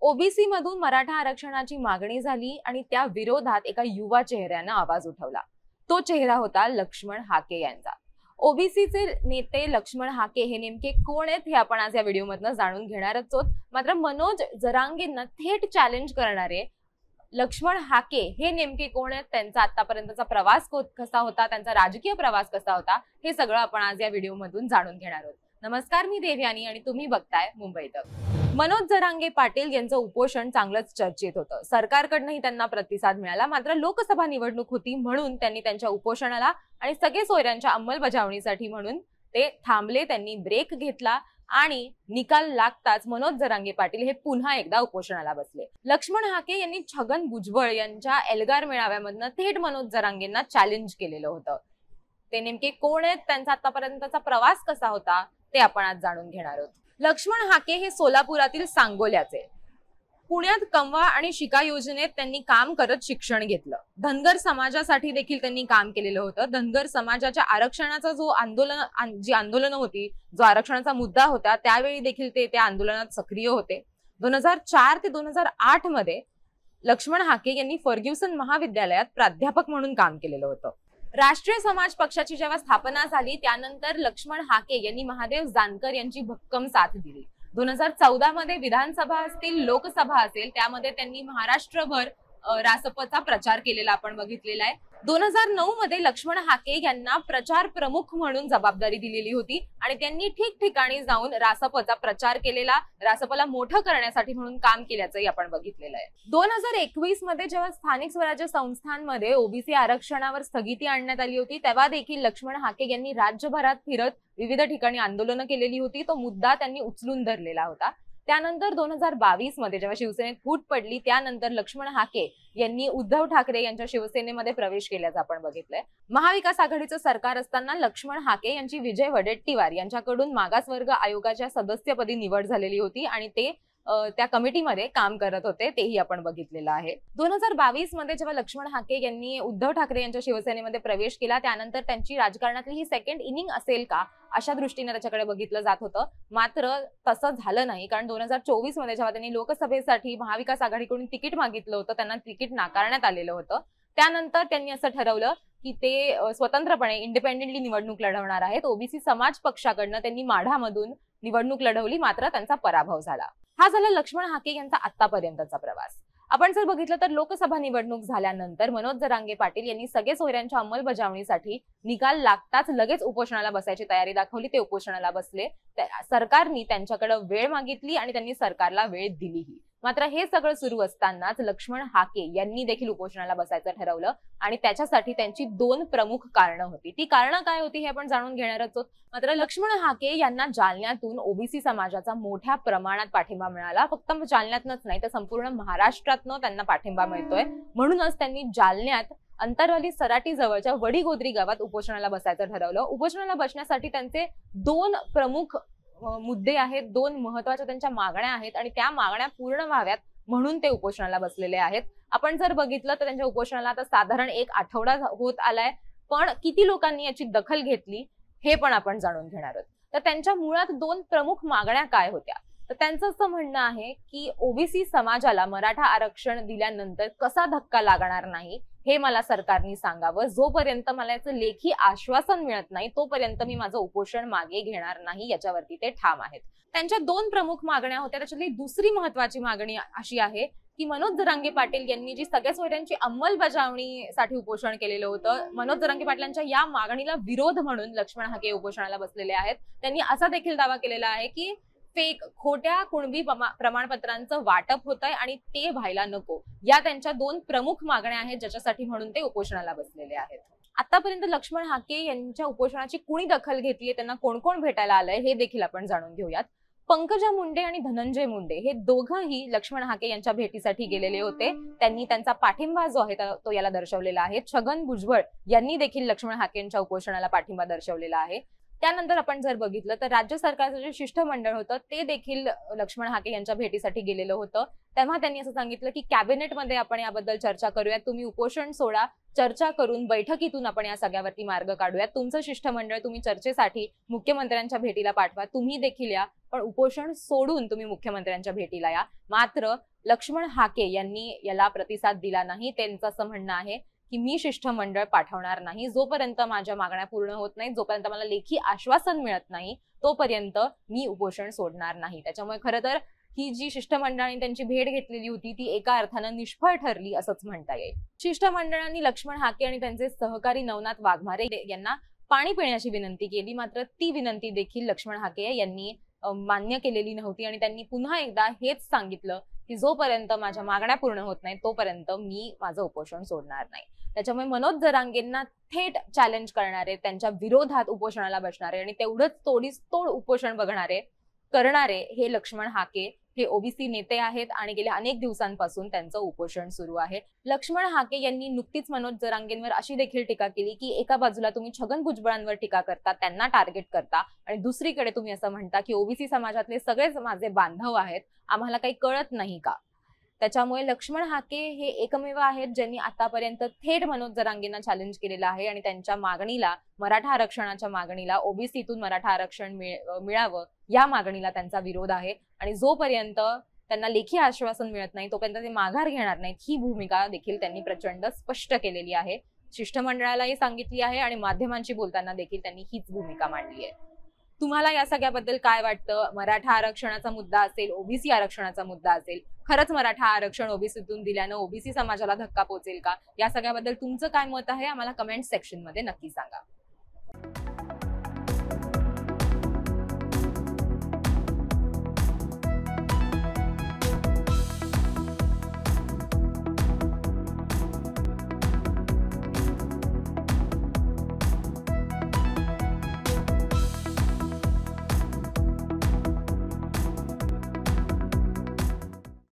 OBC मधून मराठा आरक्षणाची मागणी झाली आणि त्या विरोधात एका युवा चेहऱ्यानं आवाज उठवला। तो चेहरा होता लक्ष्मण हाके यांचा। ओबीसीचे नेते लक्ष्मण हाके हे नेमके कोण आहेत हे आपण आज या व्हिडिओमधनं जाणून घेणारच आहोत। मात्र मनोज जरांगेंना थेट चॅलेंज करणारे लक्ष्मण हाके हे नेमके कोण आहेत, त्यांचा आतापर्यंतचा प्रवास कसा होता, त्यांचा राजकीय प्रवास कसा होता, हे सगळं आपण आज या व्हिडिओमधून जाणून घेणार आहोत। नमस्कार, मी देवयानी आणि तुम्ही बघताय मुंबई तक। मनोज जरांगे पाटील यांचं उपोषण चांगलंच चर्चेत होतं। सरकारकडनंही त्यांना प्रतिसाद मिळाला। मात्र लोकसभा निवडणूक होती म्हणून त्यांनी त्यांच्या उपोषणाला आणि सगळे सोयऱ्यांच्या अंमलबजावणीसाठी म्हणून ते थांबले। त्यांनी ब्रेक घेतला आणि निकाल लागताच मनोज जरांगे पाटील हे पुन्हा एकदा उपोषणाला बसले। लक्ष्मण हाके यांनी छगन भुजबळ यांच्या एल्गार मेळाव्यामधनं थेट मनोज जरांगेंना चॅलेंज केलेलं होतं। ते नेमके कोण आहेत, त्यांचा आतापर्यंतचा प्रवास कसा होता, ते आपण आज जाणून घेणार आहोत। लक्ष्मण हाके हे सोलापुरातील सांगोल्याचे। पुण्यात कमवा आणि शिका योजनेत त्यांनी काम करत शिक्षण घेतलं। धनगर समाजासाठी देखील त्यांनी काम केलेलं होतं। धनगर समाजाच्या आरक्षणाचा जी आंदोलन होती, जो आरक्षणाचा मुद्दा होता, त्यावेळी देखील ते त्या आंदोलनात सक्रिय होते। 2004 ते 2008 मध्ये लक्ष्मण हाके यांनी फर्ग्युसन महाविद्यालयात प्राध्यापक म्हणून काम केलेलं होतं। राष्ट्रीय समाज पक्षाची जेव्हा स्थापना झाली त्यानंतर लक्ष्मण हाके यांनी महादेव जानकर यांची भक्कम साथ दिली। 2014 मध्ये विधानसभा असतील, लोकसभा असेल, त्यामध्ये त्यांनी महाराष्ट्रभर रासपचा प्रचार केलेला आपण बघितलेला आहे। 2009 मध्ये लक्ष्मण हाके यांना प्रचार प्रमुख म्हणून जबाबदारी दिलेली होती आणि त्यांनी ठिकठिकाणी जाऊन रासपचा प्रचार केलेला, रासपला मोठं करण्यासाठी म्हणून काम केल्याचंही आपण बघितलेलं आहे। 2021 मध्ये जेव्हा स्थानिक स्वराज्य संस्थांमध्ये ओबीसी आरक्षणावर स्थगिती आणण्यात आली होती, तेव्हा देखील लक्ष्मण हाके यांनी राज्यभरात फिरत विविध ठिकाणी आंदोलनं केलेली होती। तो मुद्दा त्यांनी उचलून धरलेला होता। त्यानंतर 2022 मध्ये जेव्हा शिवसेनेत फूट पडली, त्यानंतर लक्ष्मण हाके यांनी उद्धव ठाकरे यांच्या शिवसेनेमध्ये प्रवेश केल्याचं आपण बघितलंय। महाविकास आघाडीचं सरकार असताना लक्ष्मण हाके यांची विजय वडेट्टीवार यांच्याकडून मागासवर्ग आयोगाच्या सदस्यपदी निवड झालेली होती आणि ते त्या कमिटीमध्ये काम करत होते, तेही आपण बघितलेलं आहे। 2022 मध्ये जेव्हा लक्ष्मण हाके यांनी उद्धव ठाकरे यांच्या शिवसेनेमध्ये प्रवेश केला, त्यानंतर त्यांची राजकारणातली ही सेकंड इनिंग असेल का अशा दृष्टीने त्याच्याकडे बघितलं जात होतं। मात्र तसं झालं नाही, कारण 2024 मध्ये जेव्हा त्यांनी लोकसभेसाठी महाविकास आघाडीकडून तिकीट मागितलं होतं, त्यांना तिकीट नाकारण्यात आलेलं होतं। त्यानंतर त्यांनी असं ठरवलं की ते स्वतंत्रपणे इंडिपेंडेंटली निवडणूक लढवणार आहेत। ओबीसी समाज पक्षाकडनं त्यांनी माढामधून निवडणूक लढवली, मात्र त्यांचा पराभव झाला। हा झाला लक्ष्मण हाके यांचा आतापर्यंतचा प्रवास। आपण जर बघितलं तर लोकसभा निवडणूक झाल्यानंतर मनोज जरांगे पाटील यांनी सगळे सोयऱ्यांच्या अंमलबजावणीसाठी निकाल लागताच लगेच उपोषणाला बसायची तयारी दाखवली। ते उपोषणाला बसले। सरकारने त्यांच्याकडे वेळ मागितली आणि त्यांनी सरकारला वेळ दिलीही। मात्र हे सगळं सुरू असतानाच लक्ष्मण हाके यांनी देखील उपोषणाला बसायचं ठरवलं आणि त्याच्यासाठी त्यांची दोन प्रमुख कारणं होती। ती कारणं काय होती हे आपण जाणून घेणारच आहोत। मात्र लक्ष्मण हाके यांना जालन्यातून ओबीसी समाजाचा मोठ्या प्रमाणात पाठिंबा मिळाला। फक्त जालन्यातच नाही तर संपूर्ण महाराष्ट्रातनं त्यांना पाठिंबा मिळतोय। म्हणूनच त्यांनी जालन्यात अंतरवाली सराटी जवळच्या वडीगोद्री गावात उपोषणाला बसायचं ठरवलं। उपोषणाला बसण्यासाठी त्यांचे दोन प्रमुख मुद्दे आहेत, दोन महत्वाच्या त्यांच्या मागण्या आहेत आणि त्या मागण्या पूर्ण व्हाव्यात म्हणून ते उपोषणाला बसलेले आहेत। आपण जर बघितलं तर त्यांच्या उपोषणाला आता साधारण 1 आठवडा होत आलाय, पण किती लोकांनी याची दखल घेतली हे पण आपण जाणून घेणार आहोत। तर त्यांच्या मुळात दोन प्रमुख मागण्या काय होत्या, तर त्यांचं असं म्हणणं आहे की ओबीसी समाजाला मराठा आरक्षण दिल्यानंतर कसा धक्का लागणार नाही हे मला सरकारने सांगावं। जोपर्यंत मला याचं लेखी आश्वासन मिळत नाही तोपर्यंत मी माझं उपोषण मागे घेणार नाही, याच्यावरती ते ठाम आहेत। त्यांच्या दोन प्रमुख मागण्या होत्या। त्याच्यातली दुसरी महत्वाची मागणी अशी आहे की मनोज जरांगे पाटील यांनी जी सगळ्या सोयऱ्यांची अंमलबजावणीसाठी उपोषण केलेलं होतं, मनोज जरांगे पाटलांच्या या मागणीला विरोध म्हणून लक्ष्मण हाके उपोषणाला बसलेले आहेत। त्यांनी असा देखील दावा केलेला आहे की खोट्या कुणबी प्रमाणपत्रांचं वाटप होतंय आणि ते व्हायला नको। या त्यांच्या दोन प्रमुख मागण्या आहेत ज्याच्यासाठी म्हणून ते उपोषणाला बसलेले आहेत। आतापर्यंत लक्ष्मण हाके यांच्या उपोषणाची कुणी दखल घेतलीये, त्यांना कोण कोण भेटायला आलंय हे देखील आपण जाणून घेऊयात। पंकजा मुंडे आणि धनंजय मुंडे हे दोघंही लक्ष्मण हाके यांच्या भेटीसाठी गेलेले होते। त्यांनी त्यांचा पाठिंबा जो आहे तो याला दर्शवलेला आहे। छगन भुजबळ यांनी देखील लक्ष्मण हाके यांच्या उपोषणाला पाठिंबा दर्शवलेला आहे। त्यानंतर आपण जर बघितलं तर राज्य सरकारचं जे शिष्टमंडळ होतं ते देखील लक्ष्मण हाके यांच्या भेटीसाठी गेलेलं होतं। तेव्हा त्यांनी असं सांगितलं की कॅबिनेटमध्ये आपण याबद्दल चर्चा करूया, तुम्ही उपोषण सोडा चर्चा करून बैठकीतून आपण या सगळ्यावरती मार्ग काढूयात. तुमचं शिष्टमंडळ तुम्ही चर्चेसाठी मुख्यमंत्र्यांच्या भेटीला पाठवा, तुम्ही देखील या, पण उपोषण सोडून तुम्ही मुख्यमंत्र्यांच्या भेटीला या. मात्र लक्ष्मण हाके यांनी याला प्रतिसाद दिला नाही. त्यांचं असं म्हणणं आहे की मी शिष्टमंडळ पाठवणार नाही, जोपर्यंत माझ्या मागण्या पूर्ण होत नाही, जोपर्यंत मला लेखी आश्वासन मिळत नाही, तोपर्यंत मी उपोषण सोडणार नाही. त्याच्यामुळे खरं तर ही जी शिष्टमंडळाने त्यांची भेट घेतलेली होती ती एका अर्थानं निष्फळ ठरली असंच म्हणता येईल. शिष्टमंडळाने लक्ष्मण हाके आणि त्यांचे सहकारी नवनाथ वाघमारे यांना पाणी पिण्याची विनंती केली, मात्र ती विनंती देखील लक्ष्मण हाके यांनी मान्य केलेली नव्हती आणि त्यांनी पुन्हा एकदा हेच सांगितलं की जोपर्यंत माझ्या मागण्या पूर्ण होत नाही तोपर्यंत मी माझं उपोषण सोडणार नाही. त्याच्यामुळे मनोज जरांगेंना थेट चॅलेंज करणारे, त्यांच्या विरोधात उपोषणाला बसणारे आणि तेवढंच तोड उपोषण करणारे हे लक्ष्मण हाके हे ओबीसी नेते आहेत आणि गेल्या अनेक दिवसांपासून त्यांचं उपोषण सुरू आहे. लक्ष्मण हाके यांनी नुकतीच मनोज जरांगेंवर अशी देखील टीका केली की एका बाजूला तुम्ही छगन भुजबळांवर टीका करता, त्यांना टार्गेट करता, आणि दुसरीकडे तुम्ही असं म्हणता की ओबीसी समाजातले सगळेच माझे बांधव आहेत, आम्हाला काही कळत नाही का? त्याच्यामुळे लक्ष्मण हाके हे एकमेव आहेत ज्यांनी आतापर्यंत थेट मनोज जरांगेंना चॅलेंज केलेलं आहे आणि त्यांच्या मागणीला, मराठा आरक्षणाच्या मागणीला, ओबीसीतून मराठा आरक्षण मिळावं या मागणीला त्यांचा विरोध आहे. आणि जोपर्यंत त्यांना लेखी आश्वासन मिळत नाही तोपर्यंत ते माघार घेणार नाहीत, ही भूमिका देखील त्यांनी प्रचंड स्पष्ट केलेली आहे. शिष्टमंडळालाही सांगितली आहे आणि माध्यमांशी बोलताना देखील त्यांनी हीच भूमिका मांडली आहे. तुम्हाला या सगळ्याबद्दल काय वाटतं? मराठा आरक्षणाचा मुद्दा असेल, ओबीसी आरक्षणाचा मुद्दा असेल, खरंच मराठा आरक्षण ओबीसीतून दिल्यानं ओबीसी समाजाला धक्का पोहोचेल का? या सगळ्याबद्दल तुमचं काय मत आहे आम्हाला कमेंट सेक्शन मध्ये नक्की सांगा.